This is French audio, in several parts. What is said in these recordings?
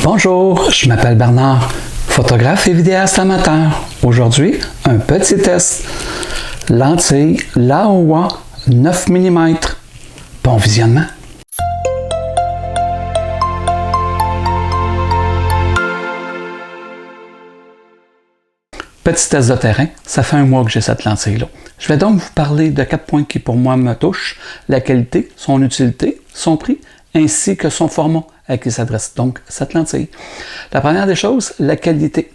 Bonjour, je m'appelle Bernard, photographe et vidéaste amateur. Aujourd'hui, un petit test. Lentille Laowa 9 mm. Bon visionnement. Petit test de terrain, ça fait un mois que j'ai cette lentille-là. Je vais donc vous parler de 4 points qui pour moi me touchent: la qualité, son utilité, son prix, ainsi que son format à qui s'adresse donc cette lentille. La première des choses, la qualité.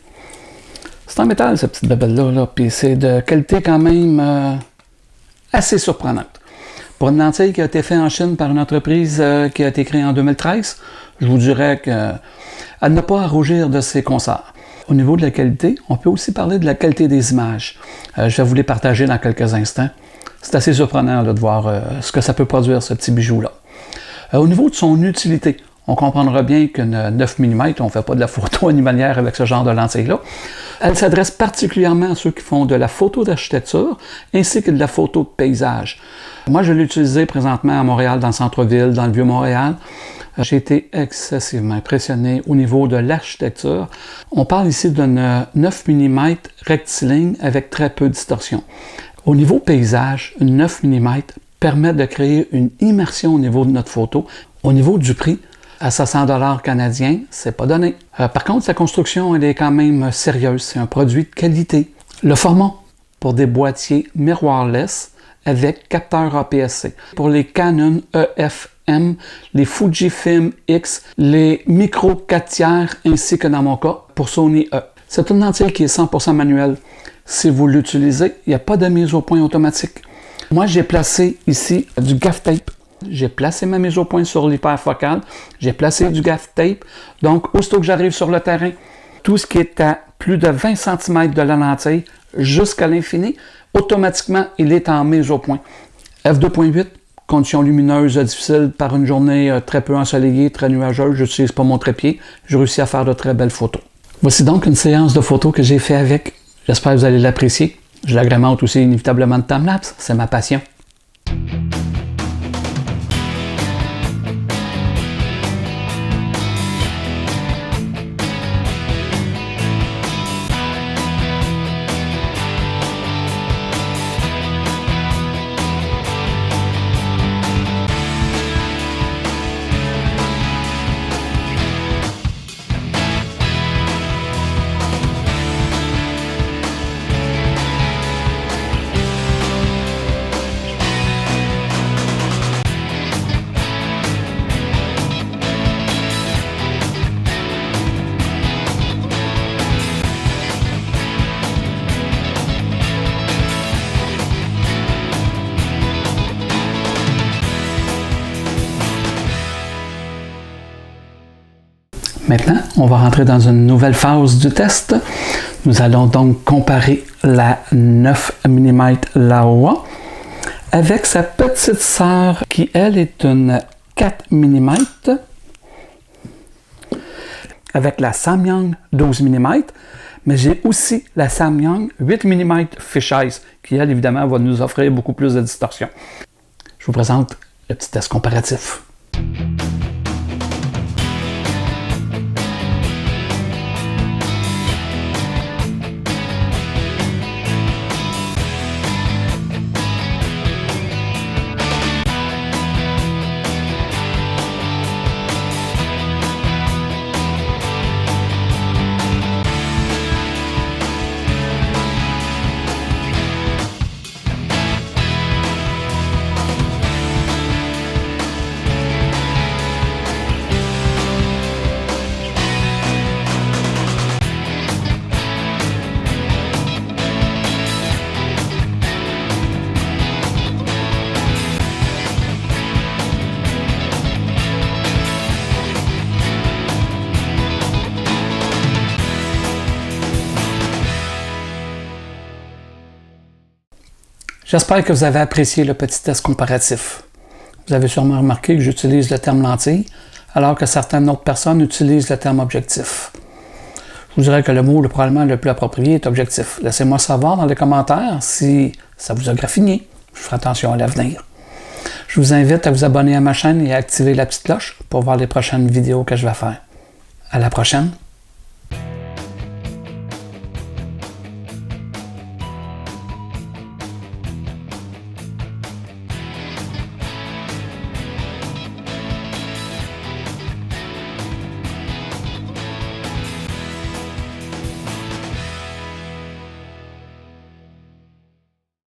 C'est en métal cette petite babelle-là, puis c'est de qualité quand même assez surprenante. Pour une lentille qui a été faite en Chine par une entreprise qui a été créée en 2013, je vous dirais qu'elle n'a pas à rougir de ses concerts. Au niveau de la qualité, on peut aussi parler de la qualité des images. Je vais vous les partager dans quelques instants. C'est assez surprenant là, de voir ce que ça peut produire, ce petit bijou-là. Au niveau de son utilité, on comprendra bien qu'une 9 mm, on ne fait pas de la photo animalière avec ce genre de lentille-là. Elle s'adresse particulièrement à ceux qui font de la photo d'architecture ainsi que de la photo de paysage. Moi, je l'ai utilisée présentement à Montréal, dans le centre-ville, dans le Vieux-Montréal. J'ai été excessivement impressionné au niveau de l'architecture. On parle ici d'une 9 mm rectiligne avec très peu de distorsion. Au niveau paysage, une 9 mm permet de créer une immersion au niveau de notre photo. Au niveau du prix, à 500 $ canadiens, c'est pas donné. Par contre, sa construction, elle est quand même sérieuse. C'est un produit de qualité. Le format pour des boîtiers mirrorless avec capteur APS-C. Pour les Canon EF-M, les Fujifilm X, les micro 4/3 ainsi que dans mon cas, pour Sony E. C'est une lentille qui est 100% manuelle. Si vous l'utilisez, il n'y a pas de mise au point automatique. Moi, j'ai placé ici du gaff tape. J'ai placé ma mise au point sur l'hyperfocale. J'ai placé du gaff tape. Donc, aussitôt que j'arrive sur le terrain, tout ce qui est à plus de 20 cm de la lentille jusqu'à l'infini, automatiquement, il est en mise au point. F2.8, conditions lumineuses difficiles par une journée très peu ensoleillée, très nuageuse. Je n'utilise pas mon trépied. J'ai réussi à faire de très belles photos. Voici donc une séance de photos que j'ai fait avec. J'espère que vous allez l'apprécier. Je l'agrémente aussi inévitablement de time-lapse. C'est ma passion. Maintenant, on va rentrer dans une nouvelle phase du test. Nous allons donc comparer la 9 mm Laowa avec sa petite sœur qui, elle, est une 4 mm avec la Samyang 12 mm, mais j'ai aussi la Samyang 8 mm Fisheye qui, elle, évidemment, va nous offrir beaucoup plus de distorsion. Je vous présente le petit test comparatif. J'espère que vous avez apprécié le petit test comparatif. Vous avez sûrement remarqué que j'utilise le terme lentille, alors que certaines autres personnes utilisent le terme objectif. Je vous dirais que le mot probablement le plus approprié est objectif. Laissez-moi savoir dans les commentaires si ça vous a graffiné. Je ferai attention à l'avenir. Je vous invite à vous abonner à ma chaîne et à activer la petite cloche pour voir les prochaines vidéos que je vais faire. À la prochaine!